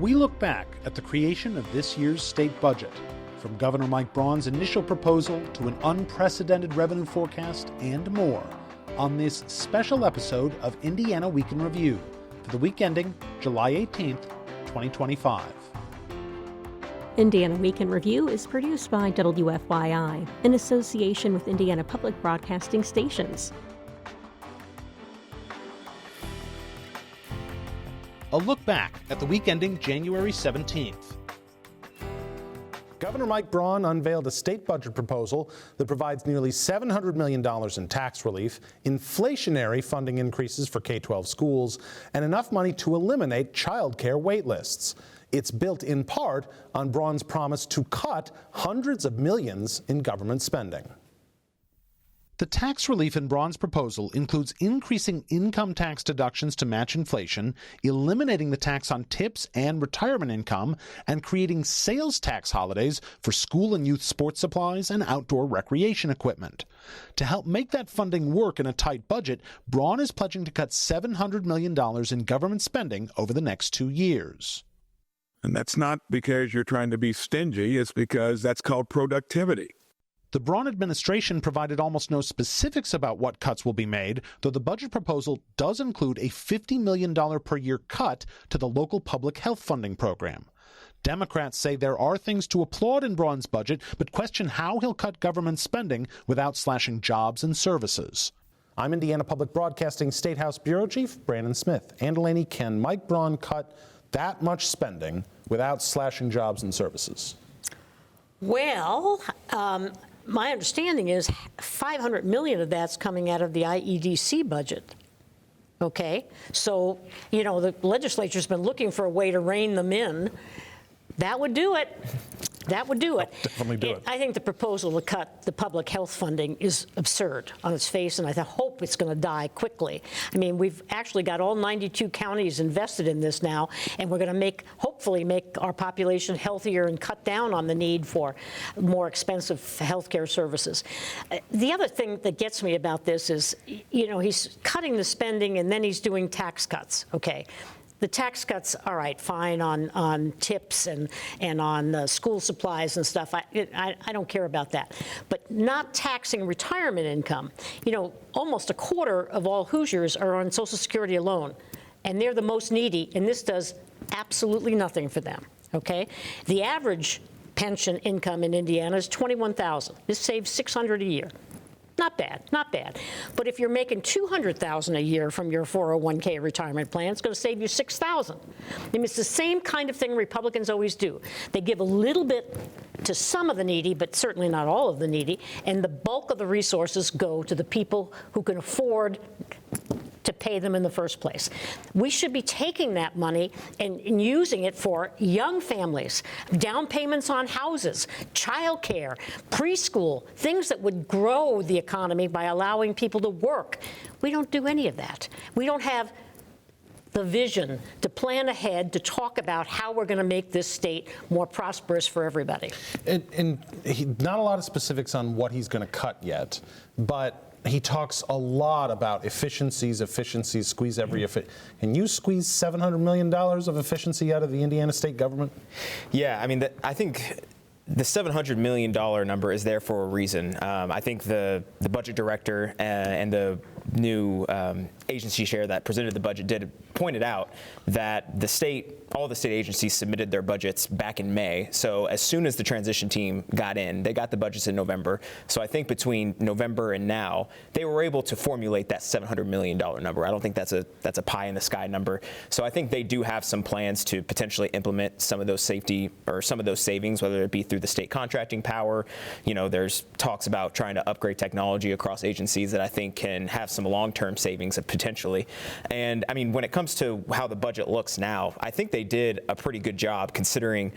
We look back at the creation of this year's state budget, from Governor Mike Braun's initial proposal to an unprecedented revenue forecast and more, on this special episode of Indiana Week in Review for the week ending July 18th, 2025. Indiana Week in Review is produced by WFYI in association with Indiana Public Broadcasting Stations. A look back at the week ending January 17th. Governor Mike Braun unveiled a state budget proposal that provides nearly $700 million in tax relief, inflationary funding increases for K-12 schools, and enough money to eliminate child care wait lists. It's built in part on Braun's promise to cut hundreds of millions in government spending. The tax relief in Braun's proposal includes increasing income tax deductions to match inflation, eliminating the tax on tips and retirement income, and creating sales tax holidays for school and youth sports supplies and outdoor recreation equipment. To help make that funding work in a tight budget, Braun is pledging to cut $700 million in government spending over the next 2 years. And that's not because you're trying to be stingy, it's because that's called productivity. The Braun administration provided almost no specifics about what cuts will be made, though the budget proposal does include a $50 million per year cut to the local public health funding program. Democrats say there are things to applaud in Braun's budget, but question how he'll cut government spending without slashing jobs and services. I'm Indiana Public Broadcasting State House Bureau Chief Brandon Smith. Ann DeLaney, can Mike Braun cut that much spending without slashing jobs and services? Well, my understanding is $500 million of that's coming out of the IEDC budget. Okay, so, the legislature's been looking for a way to rein them in. That would do it. That would do it. Definitely do it. I think the proposal to cut the public health funding is absurd on its face, and I hope it's going to die quickly. I mean, we've actually got all 92 counties invested in this now, and we're going to hopefully make our population healthier and cut down on the need for more expensive health care services. The other thing that gets me about this is, he's cutting the spending and then he's doing tax cuts. Okay. The tax cuts, all right, fine on tips and on school supplies and stuff. I don't care about that. But not taxing retirement income. Almost a quarter of all Hoosiers are on Social Security alone, and they're the most needy, and this does absolutely nothing for them, okay? The average pension income in Indiana is $21,000. This saves $600 a year. Not bad, not bad. But if you're making $200,000 a year from your 401k retirement plan, it's going to save you $6,000. I mean, it's the same kind of thing Republicans always do. They give a little bit to some of the needy, but certainly not all of the needy, and the bulk of the resources go to the people who can afford to pay them in the first place. We should be taking that money and using it for young families, down payments on houses, child care, preschool, things that would grow the economy by allowing people to work. We don't do any of that. We don't have the vision to plan ahead, to talk about how we're going to make this state more prosperous for everybody. Not a lot of specifics on what he's going to cut yet, but he talks a lot about efficiencies, squeeze every Can you squeeze $700 million of efficiency out of the Indiana state government? Yeah, I mean, I think the $700 million number is there for a reason. I think the budget director and the new agency chair that presented the budget pointed out that all the state agencies submitted their budgets back in May. So as soon as the transition team got in, they got the budgets in November. So I think between November and now, they were able to formulate that $700 million number. I don't think that's a pie in the sky number. So I think they do have some plans to potentially implement some of those savings, whether it be through the state contracting power. There's talks about trying to upgrade technology across agencies that I think can have some long-term savings potentially. And I mean, when it comes to how the budget looks now, I think they did a pretty good job considering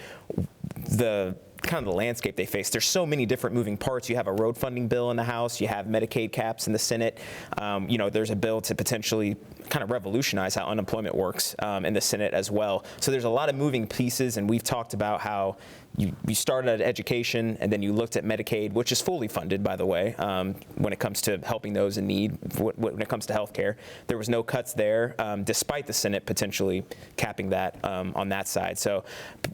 the kind of the landscape they face. There's so many different moving parts. You have a road funding bill in the House. You have Medicaid caps in the Senate. There's a bill to potentially kind of revolutionize how unemployment works in the Senate as well. So there's a lot of moving pieces, and we've talked about how you started at education, and then you looked at Medicaid, which is fully funded, by the way, when it comes to helping those in need, when it comes to health care. There was no cuts there, despite the Senate potentially capping that on that side. So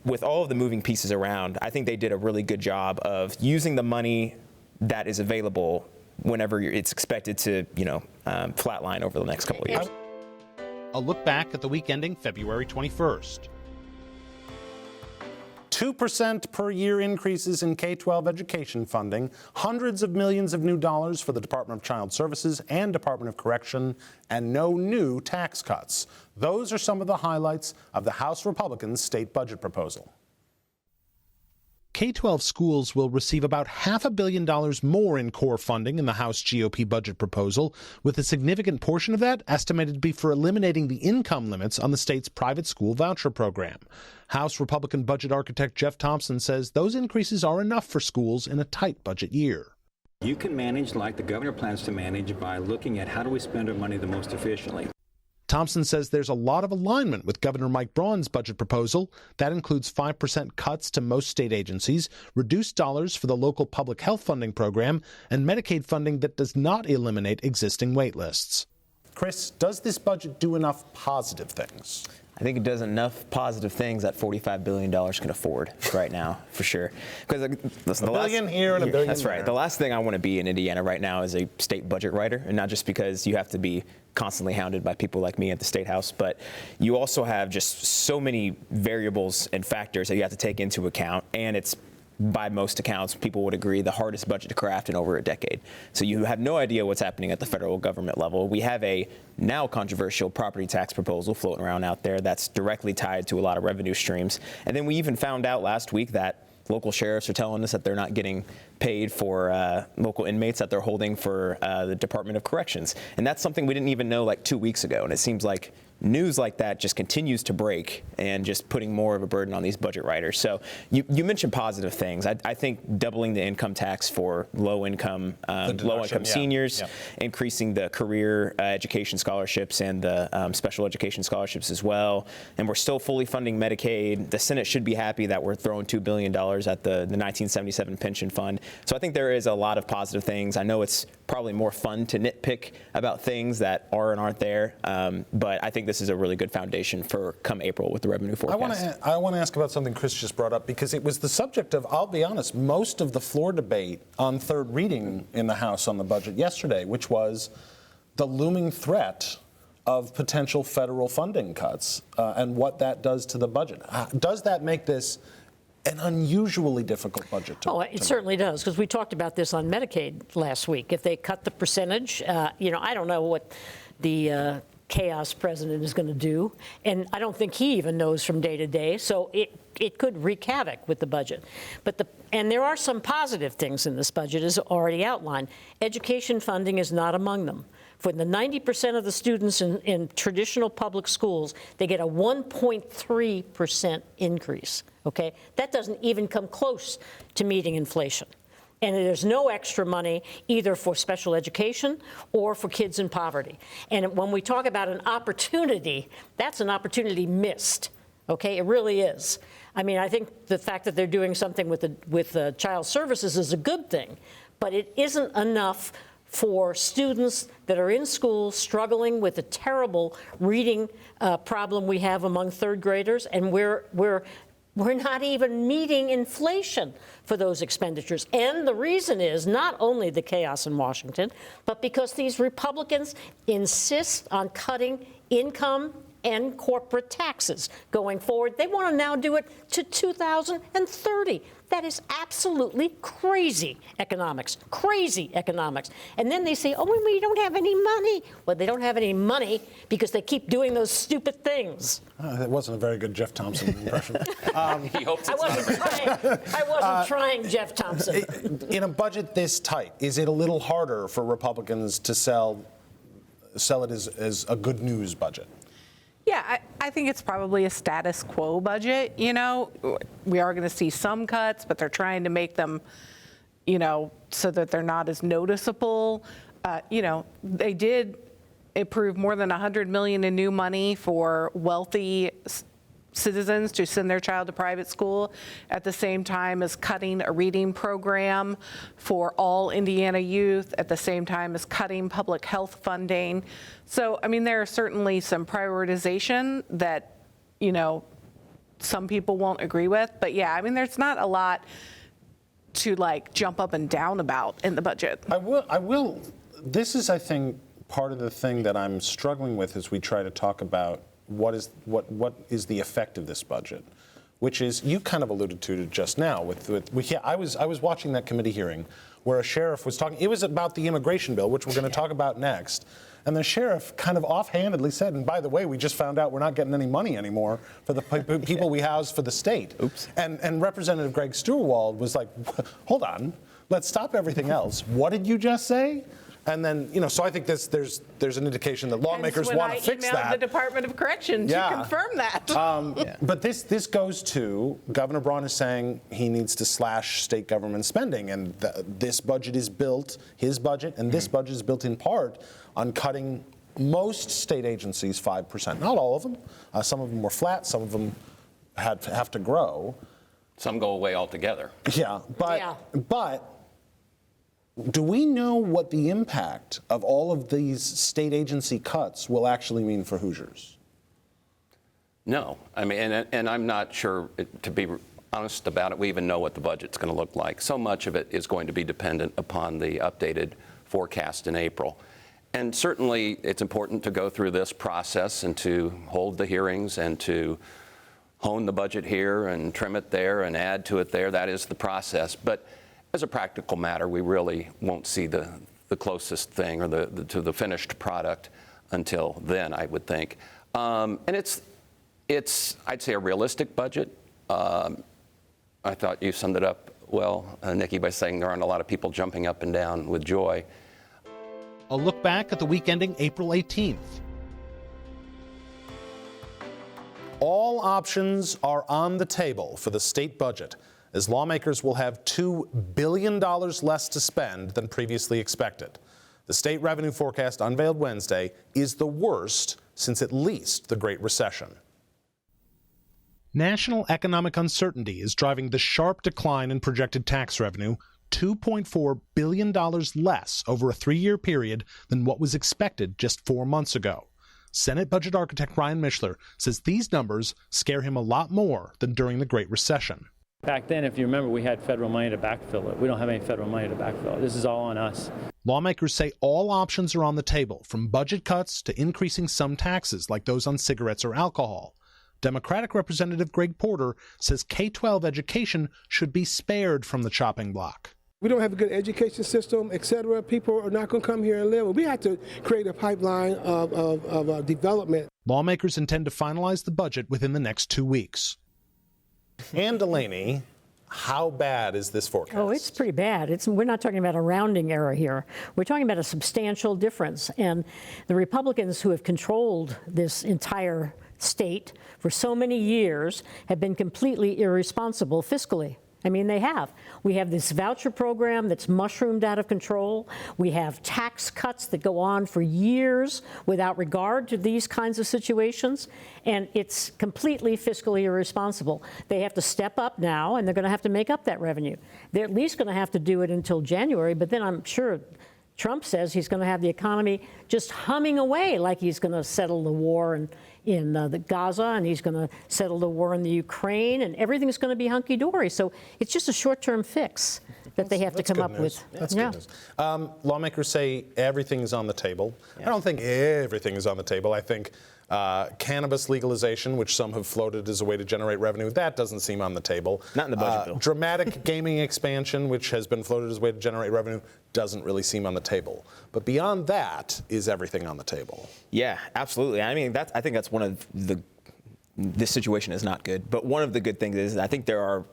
with all of the moving pieces around, I think they did a really good job of using the money that is available whenever it's expected to, flatline over the next couple of years. A look back at the week ending February 21st. 2% per year increases in K-12 education funding, hundreds of millions of new dollars for the Department of Child Services and Department of Correction, and no new tax cuts. Those are some of the highlights of the House Republicans' state budget proposal. K-12 schools will receive about $500 million more in core funding in the House GOP budget proposal, with a significant portion of that estimated to be for eliminating the income limits on the state's private school voucher program. House Republican budget architect Jeff Thompson says those increases are enough for schools in a tight budget year. You can manage like the governor plans to manage by looking at how do we spend our money the most efficiently. Thompson says there's a lot of alignment with Governor Mike Braun's budget proposal. That includes 5% cuts to most state agencies, reduced dollars for the local public health funding program, and Medicaid funding that does not eliminate existing wait lists. Chris, does this budget do enough positive things? I think it does enough positive things that $45 billion can afford right now, for sure. Because listen, a billion here and a billion That's there. right. The last thing I want to be in Indiana right now is a state budget writer, and not just because you have to be constantly hounded by people like me at the State House, but you also have just so many variables and factors that you have to take into account, and it's, by most accounts, people would agree, the hardest budget to craft in over a decade. So you have no idea what's happening at the federal government level. We have a now controversial property tax proposal floating around out there that's directly tied to a lot of revenue streams. And then we even found out last week that local sheriffs are telling us that they're not getting paid for local inmates that they're holding for the Department of Corrections. And that's something we didn't even know like 2 weeks ago. And it seems like news like that just continues to break and just putting more of a burden on these budget writers. So you mentioned positive things. I think doubling the income tax for low-income seniors, increasing the career education scholarships and the special education scholarships as well. And we're still fully funding Medicaid. The Senate should be happy that we're throwing $2 billion at the 1977 pension fund. So I think there is a lot of positive things. I know it's probably more fun to nitpick about things that are and aren't there, but I think this is a really good foundation for come April with the revenue forecast. I want to ask about something Chris just brought up, because it was the subject of, I'll be honest, most of the floor debate on third reading in the House on the budget yesterday, which was the looming threat of potential federal funding cuts and what that does to the budget. Does that make this an unusually difficult budget to it certainly does, because we talked about this on Medicaid last week. If they cut the percentage, I don't know what the chaos president is going to do, and I don't think he even knows from day to day, so it could wreak havoc with the budget. And there are some positive things in this budget, as already outlined. Education funding is not among them. For the 90% of the students in traditional public schools, they get a 1.3% increase, okay? That doesn't even come close to meeting inflation. And there's no extra money either for special education or for kids in poverty. And when we talk about an opportunity, that's an opportunity missed, okay? It really is. I mean, I think the fact that they're doing something with child services is a good thing, but it isn't enough for students that are in school struggling with the terrible reading problem we have among third graders, and we're not even meeting inflation for those expenditures. And the reason is not only the chaos in Washington, but because these Republicans insist on cutting income and corporate taxes going forward. They want to now do it to 2030. That is absolutely crazy economics, And then they say, we don't have any money. Well, they don't have any money because they keep doing those stupid things. That wasn't a very good Jeff Thompson impression. He hopes I wasn't trying, Jeff Thompson. In a budget this tight, is it a little harder for Republicans to sell it as a good news budget? Yeah, I think it's probably a status quo budget. We are going to see some cuts, but they're trying to make them, so that they're not as noticeable. They did approve more than $100 million in new money for wealthy citizens to send their child to private school, at the same time as cutting a reading program for all Indiana youth, at the same time as cutting public health funding. So, I mean, there are certainly some prioritization that, you know, some people won't agree with. But yeah, I mean, there's not a lot to like jump up and down about in the budget. I will. This is, I think, part of the thing that I'm struggling with as we try to talk about what is the effect of this budget, which is, you kind of alluded to it just now. I was watching that committee hearing where a sheriff was talking. It was about the immigration bill, which we're going to talk about next. And the sheriff kind of offhandedly said, and by the way, we just found out we're not getting any money anymore for the people we house for the state. Oops. And Representative Greg Stewart was like, hold on, let's stop everything else. What did you just say? And then, you know, so I think there's an indication that lawmakers want to fix that. I emailed the Department of Correction to confirm that. But this goes to, Governor Braun is saying he needs to slash state government spending, and this budget is built, his budget, and this budget is built in part on cutting most state agencies 5%. Not all of them. Some of them were flat. Some of them have to grow. Some go away altogether. Yeah, but do we know what the impact of all of these state agency cuts will actually mean for Hoosiers? No. I mean, and I'm not sure, to be honest about it, we even know what the budget's going to look like. So much of it is going to be dependent upon the updated forecast in April. And certainly it's important to go through this process and to hold the hearings and to hone the budget here and trim it there and add to it there. That is the process. But as a practical matter, we really won't see the closest thing or to the finished product until then, I would think. And it's I'd say a realistic budget. I thought you summed it up well, Niki, by saying there aren't a lot of people jumping up and down with joy. A look back at the week ending April 18th. All options are on the table for the state budget, as lawmakers will have $2 billion less to spend than previously expected. The state revenue forecast unveiled Wednesday is the worst since at least the Great Recession. National economic uncertainty is driving the sharp decline in projected tax revenue, $2.4 billion less over a 3-year period than what was expected just 4 months ago. Senate budget architect Ryan Mishler says these numbers scare him a lot more than during the Great Recession. Back then, if you remember, we had federal money to backfill it. We don't have any federal money to backfill it. This is all on us. Lawmakers say all options are on the table, from budget cuts to increasing some taxes like those on cigarettes or alcohol. Democratic Representative Greg Porter says K-12 education should be spared from the chopping block. We don't have a good education system, et cetera. People are not going to come here and live. We have to create a pipeline of development. Lawmakers intend to finalize the budget within the next 2 weeks. Ann DeLaney, how bad is this forecast? Oh, it's pretty bad. We're not talking about a rounding error here. We're talking about a substantial difference. And the Republicans who have controlled this entire state for so many years have been completely irresponsible fiscally. I mean, they have. We have this voucher program that's mushroomed out of control. We have tax cuts that go on for years without regard to these kinds of situations. And it's completely fiscally irresponsible. They have to step up now, and they're going to have to make up that revenue. They're at least going to have to do it until January, but then I'm sure Trump says he's going to have the economy just humming away, like he's going to settle the war in the Gaza, and he's going to settle the war in the Ukraine, and everything's going to be hunky-dory. So it's just a short-term fix that they have to come up with. That's good news. Lawmakers say everything's on the table. Yeah. I don't think everything is on the table. I think cannabis legalization, which some have floated as a way to generate revenue, that doesn't seem on the table. Not in the budget bill. Dramatic gaming expansion, which has been floated as a way to generate revenue, doesn't really seem on the table. But beyond that, is everything on the table? Yeah, absolutely. I mean, I think that's one of this situation is not good. But one of the good things is I think there are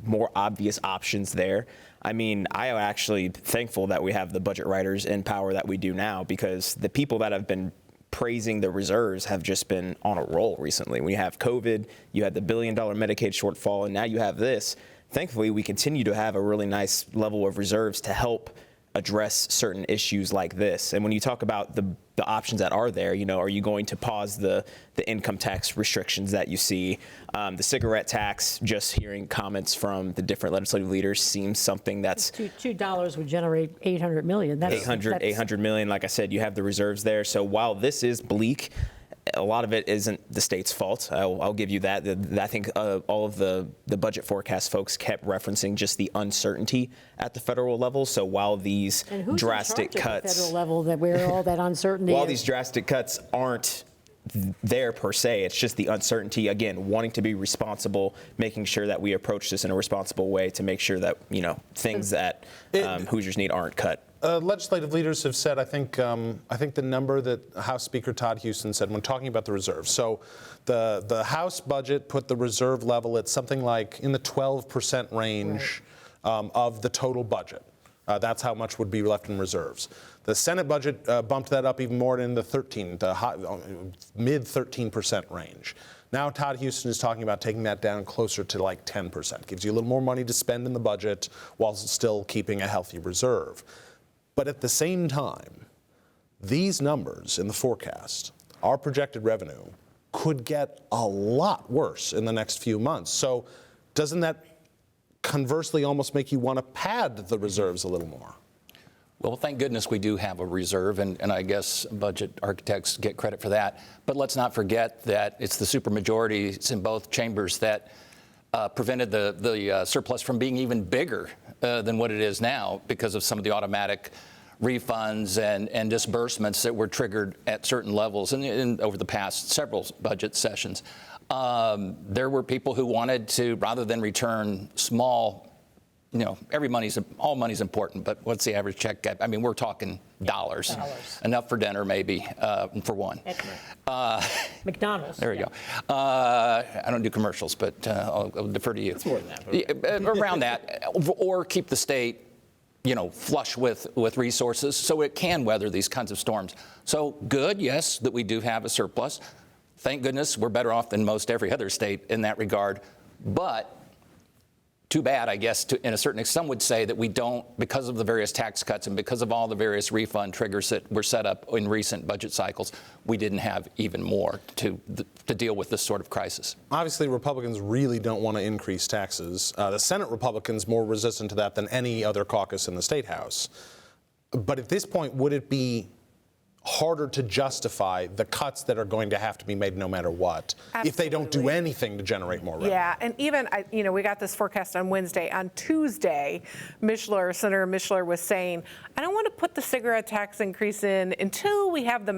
more obvious options there. I mean, I am actually thankful that we have the budget writers in power that we do now, because the people that have been praising the reserves have just been on a roll recently. When you have COVID, you had the $1 billion Medicaid shortfall, and now you have this. Thankfully, we continue to have a really nice level of reserves to help address certain issues like this. And when you talk about the options that are there, are you going to pause the income tax restrictions that you see? The cigarette tax, just hearing comments from the different legislative leaders, seems something that's $2 would generate $800 million. That's 800 million. Like I said, you have the reserves there. So while this is bleak, a lot of it isn't the state's fault. I'll give you that. I think all of the budget forecast folks kept referencing just the uncertainty at the federal level. So while these drastic cuts, at the federal level, that where all that uncertainty while is. these drastic cuts aren't there per se, it's just the uncertainty. Again, wanting to be responsible, making sure that we approach this in a responsible way to make sure that things that Hoosiers need aren't cut. Legislative leaders have said, I think the number that House Speaker Todd Huston said when talking about the reserve. So the House budget put the reserve level at something like in the 12% range of the total budget. That's how much would be left in reserves. The Senate budget bumped that up even more in the mid 13% range. Now Todd Huston is talking about taking that down closer to like 10%. Gives you a little more money to spend in the budget while still keeping a healthy reserve. But at the same time, these numbers in the forecast, our projected revenue, could get a lot worse in the next few months. So doesn't that conversely almost make you want to pad the reserves a little more? Well, thank goodness we do have a reserve, and I guess budget architects get credit for that. But let's not forget that it's the supermajorities in both chambers that prevented the surplus from being even bigger than what it is now because of some of the automatic refunds and disbursements that were triggered at certain levels and over the past several budget sessions. There were people who wanted to, rather than return small, all money's important, but what's the average check? I mean, we're talking dollars. Enough for dinner, maybe, for one. McDonald's. There you go. I don't do commercials, but I'll defer to you. It's more than that. Around that, or keep the state, flush with resources so it can weather these kinds of storms. So good, yes, that we do have a surplus. Thank goodness we're better off than most every other state in that regard. But too bad, I guess, in a certain extent. Some would say that we don't, because of the various tax cuts and because of all the various refund triggers that were set up in recent budget cycles, we didn't have even more to deal with this sort of crisis. Obviously, Republicans really don't want to increase taxes. The Senate Republicans more resistant to that than any other caucus in the State House. But at this point, would it be harder to justify the cuts that are going to have to be made no matter what if they don't do anything to generate more revenue? Yeah, and even, we got this forecast on Wednesday. On Tuesday, Senator Mishler was saying, I don't want to put the cigarette tax increase in until we have the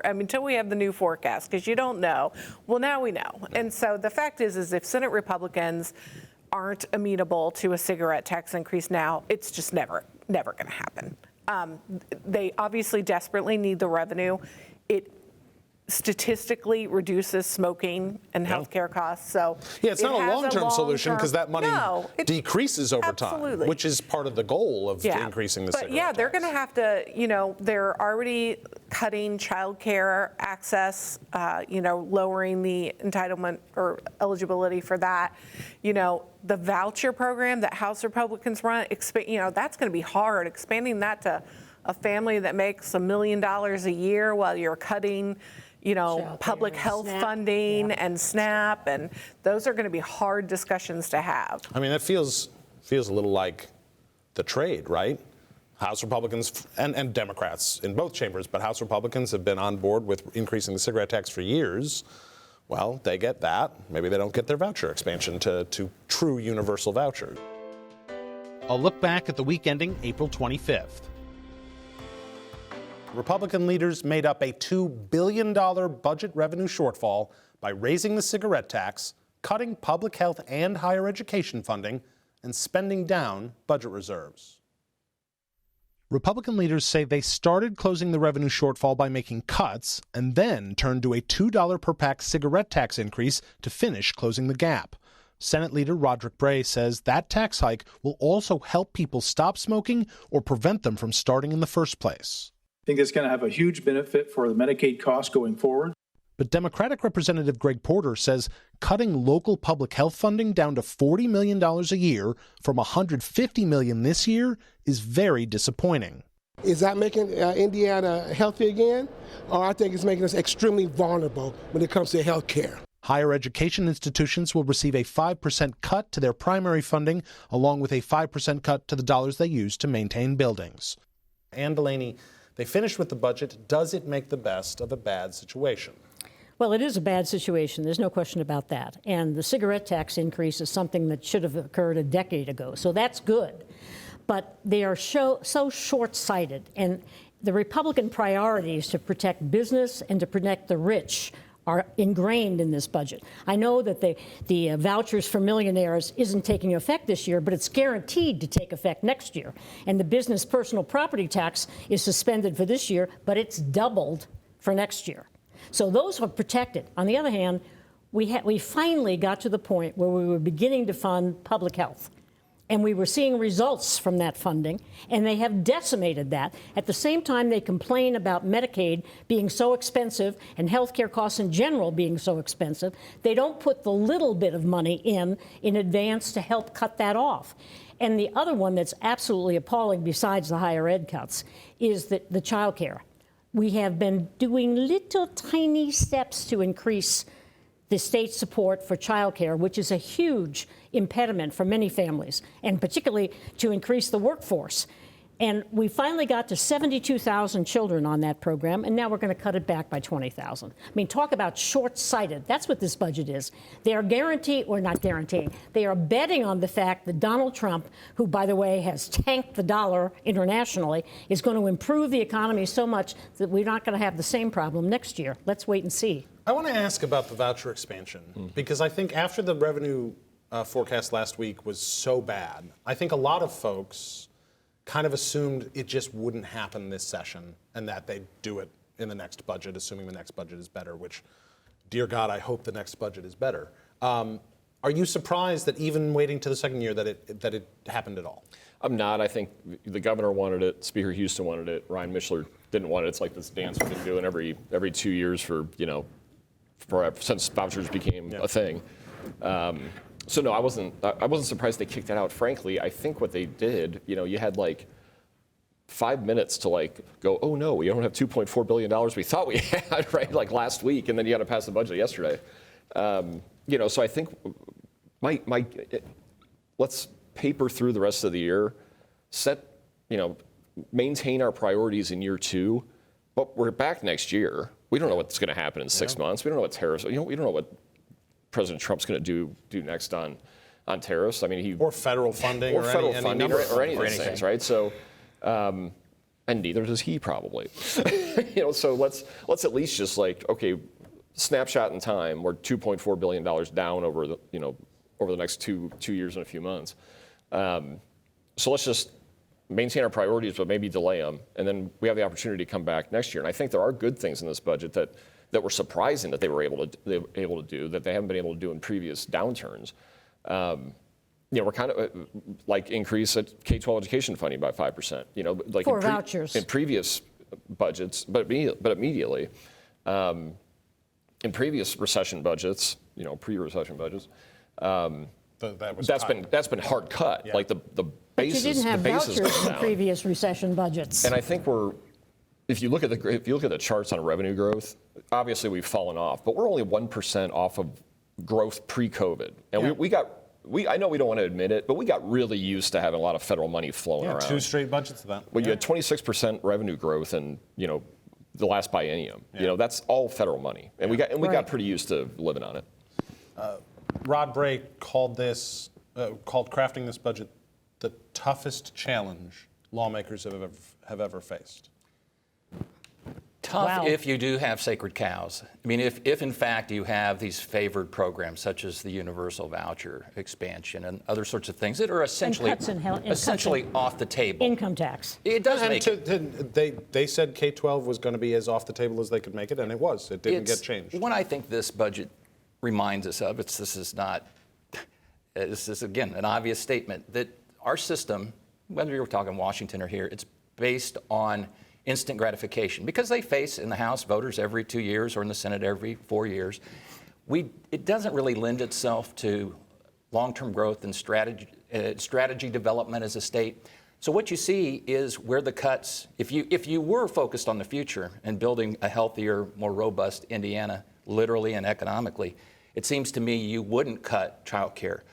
until we have the new forecast, because you don't know. Well, now we know. And so the fact is if Senate Republicans aren't amenable to a cigarette tax increase now, it's just never going to happen. They obviously desperately need the revenue. It statistically reduces smoking and healthcare costs. So it's not a long-term solution because that money decreases over time, which is part of the goal of increasing the cigarette tax. They're going to have to, they're already cutting child care access, lowering the entitlement or eligibility for that. The voucher program that House Republicans run, that's going to be hard. Expanding that to a family that makes $1 million a year while you're cutting, public health funding and SNAP, and those are going to be hard discussions to have. I mean, that feels a little like the trade, right? House Republicans and Democrats in both chambers, but House Republicans have been on board with increasing the cigarette tax for years. Well, they get that. Maybe they don't get their voucher expansion to true universal vouchers. A look back at the week ending April 25th. Republican leaders made up a $2 billion budget revenue shortfall by raising the cigarette tax, cutting public health and higher education funding, and spending down budget reserves. Republican leaders say they started closing the revenue shortfall by making cuts and then turned to a $2 per pack cigarette tax increase to finish closing the gap. Senate Leader Roderick Bray says that tax hike will also help people stop smoking or prevent them from starting in the first place. I think it's going to have a huge benefit for the Medicaid costs going forward. But Democratic Representative Greg Porter says cutting local public health funding down to $40 million a year from $150 million this year is very disappointing. Is that making Indiana healthy again? Or I think it's making us extremely vulnerable when it comes to health care. Higher education institutions will receive a 5% cut to their primary funding, along with a 5% cut to the dollars they use to maintain buildings. Ann DeLaney, they finished with the budget. Does it make the best of a bad situation? Well, it is a bad situation. There's no question about that. And the cigarette tax increase is something that should have occurred a decade ago. So that's good. But they are so short-sighted. And the Republican priorities to protect business and to protect the rich are ingrained in this budget. I know that the vouchers for millionaires isn't taking effect this year, but it's guaranteed to take effect next year. And the business personal property tax is suspended for this year, but it's doubled for next year. So those are protected. On the other hand, we finally got to the point where we were beginning to fund public health. And we were seeing results from that funding, and they have decimated that. At the same time, they complain about Medicaid being so expensive and healthcare costs in general being so expensive. They don't put the little bit of money in advance to help cut that off. And the other one that's absolutely appalling, besides the higher ed cuts, is the child care. We have been doing little tiny steps to increase the state support for child care, which is a huge impediment for many families, and particularly to increase the workforce. And we finally got to 72,000 children on that program, and now we're going to cut it back by 20,000. I mean, talk about short-sighted. That's what this budget is. They are guaranteeing, or not guaranteeing, they are betting on the fact that Donald Trump, who, by the way, has tanked the dollar internationally, is going to improve the economy so much that we're not going to have the same problem next year. Let's wait and see. I want to ask about the voucher expansion, because I think after the revenue forecast last week was so bad, I think a lot of folks kind of assumed it just wouldn't happen this session and that they'd do it in the next budget, assuming the next budget is better, which, dear God, I hope the next budget is better. Are you surprised that even waiting to the second year that it happened at all? I'm not. I think the governor wanted it. Speaker Houston wanted it. Ryan Mishler didn't want it. It's like this dance we've been doing every 2 years since vouchers became a thing. So no, I wasn't surprised they kicked it out. Frankly, I think what they did, you had like 5 minutes to go, oh no, we don't have $2.4 billion we thought we had, right? Like last week, and then you got to pass the budget yesterday. So I think let's paper through the rest of the year, maintain our priorities in year two, but we're back next year. We don't know what's going to happen in 6 months. We don't know what tariffs. We don't know what President Trump's going to do next on tariffs. I mean, or federal funding, or any of these things, right? So, and neither does he probably. So let's at least just snapshot in time. We're $2.4 billion down over the next two years and a few months. So let's just maintain our priorities, but maybe delay them, and then we have the opportunity to come back next year. And I think there are good things in this budget that were surprising that they were able to do that they haven't been able to do in previous downturns. We're kind of increase at K-12 education funding by 5%. For vouchers in previous budgets, but immediately in previous recession budgets, pre-recession budgets. That's been hard cut. Yeah. The basis. But you didn't have vouchers in previous recession budgets. And I think if you look at the charts on revenue growth, obviously we've fallen off, but we're only 1% off of growth pre-COVID. And I know we don't want to admit it, but we got really used to having a lot of federal money flowing around. 2 straight budgets of that. Well, you had 26% revenue growth in the last biennium. Yeah. That's all federal money, and we got pretty used to living on it. Rod Bray called crafting this budget the toughest challenge lawmakers have ever faced. Tough if you do have sacred cows. I mean, if in fact you have these favored programs such as the universal voucher expansion and other sorts of things that are essentially off the table. Income tax. It does make it. They said K-12 was going to be as off the table as they could make it, and it was. It didn't get changed. What I think this budget reminds us of, this is again an obvious statement that our system, whether you're talking Washington or here, it's based on instant gratification, because they face in the House voters every 2 years or in the Senate every 4 years. It doesn't really lend itself to long-term growth and strategy development as a state. So what you see is where the cuts, if you were focused on the future and building a healthier, more robust Indiana, literally and economically, it seems to me you wouldn't cut child care.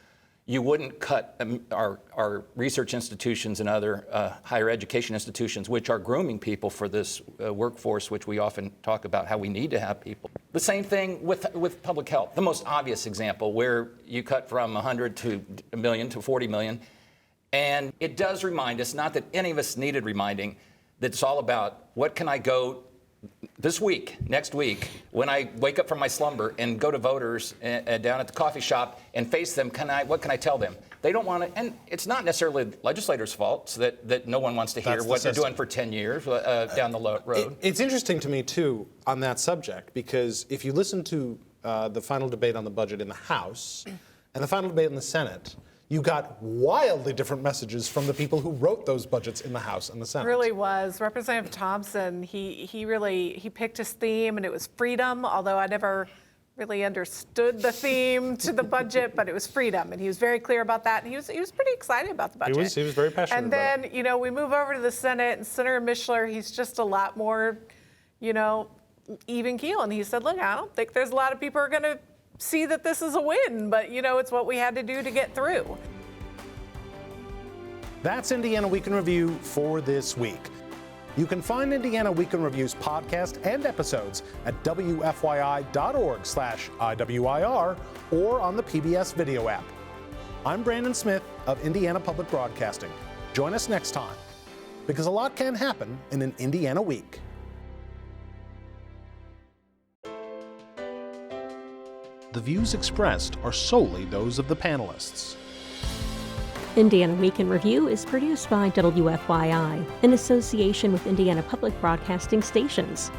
You wouldn't cut our research institutions and other higher education institutions, which are grooming people for this workforce, which we often talk about how we need to have people. The same thing with public health. The most obvious example where you cut from 100 to a million to 40 million. And it does remind us, not that any of us needed reminding, that it's all about what can I go this week, next week, when I wake up from my slumber and go to voters down at the coffee shop and face them, what can I tell them? They don't want to, and it's not necessarily legislators' fault that no one wants to hear what they're doing for 10 years down the road. It's interesting to me, too, on that subject, because if you listen to the final debate on the budget in the House and the final debate in the Senate, you got wildly different messages from the people who wrote those budgets in the House and the Senate. It really was. Representative Thompson, he picked his theme, and it was freedom, although I never really understood the theme to the budget, but it was freedom, and he was very clear about that. And he was pretty excited about the budget. He was very passionate about it. And then, we move over to the Senate, and Senator Mishler, he's just a lot more, even keel. And he said, look, I don't think there's a lot of people who are going to see that this is a win, but it's what we had to do to get through. That's Indiana Week in Review for this week. You can find Indiana Week in Review's podcast and episodes at WFYI.org/IWIR or on the PBS video app. I'm Brandon Smith of Indiana Public Broadcasting. Join us next time, because a lot can happen in an Indiana week. The views expressed are solely those of the panelists. Indiana Week in Review is produced by WFYI in association with Indiana Public Broadcasting Stations.